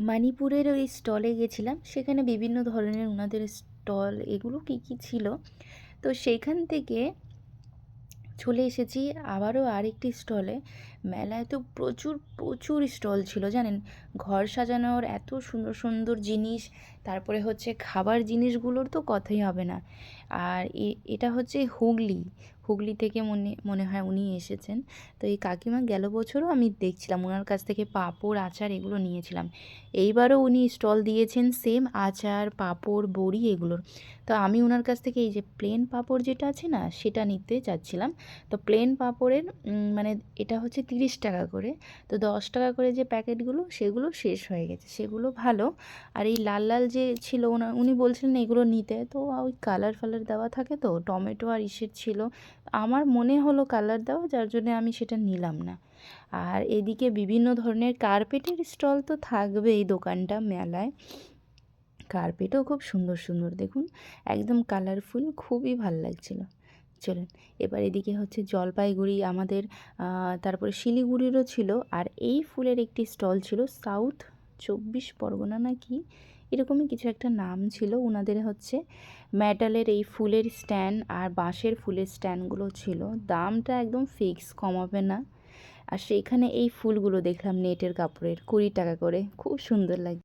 মানিপুরের ওই স্টলে গেছিলাম, সেখানে বিভিন্ন ধরনের ওনাদের স্টল এগুলো কী কী ছিল। তো সেইখান থেকে চলে এসেছি আবারও আরেকটি স্টলে। মেলায় তো প্রচুর প্রচুর স্টল ছিল জানেন, ঘর সাজানোর এত সুন্দর সুন্দর জিনিস, তারপরে হচ্ছে খাবার জিনিসগুলোর তো কথাই হবে না। আর এটা হচ্ছে হুগলি, হুগলি থেকে মনে মনে হয় উনি এসেছেন। তো এই কাকিমা গেল বছরও আমি দেখছিলাম ওনার কাছ থেকে পাঁপড় আচার এগুলো নিয়েছিলাম। এইবারও উনি স্টল দিয়েছেন সেম আচার পাঁপড় বড়ি এগুলোর। তো আমি ওনার কাছ থেকে এই যে প্লেন পাঁপড় যেটা আছে না সেটা নিতে চাচ্ছিলাম। তো প্লেন পাঁপড়ের মানে এটা হচ্ছে 30 টাকা করে। তো 10 টাকা করে যে প্যাকেটগুলো সেগুলো শেষ হয়ে গেছে, সেগুলো ভালো। আর এই লাল লাল যে ছিল উনি বলছিলেন এগুলো নিতে, তো ওই কালার ফালার দেওয়া থাকে তো টমেটো আর ইসের ছিল, আমার মনে হলো কালার দেওয়া, যার জন্য আমি সেটা নিলাম না। আর এদিকে বিভিন্ন ধরনের কার্পেটের স্টল তো থাকবে এই দোকানটা মেলায়। কার্পেটও খুব সুন্দর সুন্দর দেখুন, একদম কালারফুল, খুবই ভাল লাগছিল। চলুন এবার এদিকে হচ্ছে জলপাইগুড়ি আমাদের, তারপরে শিলিগুড়িরও ছিল। আর এই ফুলের একটি স্টল ছিল সাউথ 24 পরগনা না কি এরকমই কিছু একটা নাম ছিল ওনাদের। হচ্ছে মেটালের এই ফুলের স্ট্যান্ড আর বাঁশের ফুলের স্ট্যান্ডগুলো ছিল, দামটা একদম ফিক্স, কমাবে না। আর সেইখানে এই ফুলগুলো দেখলাম নেটের কাপড়ের 20 টাকা করে, খুব সুন্দর লাগে।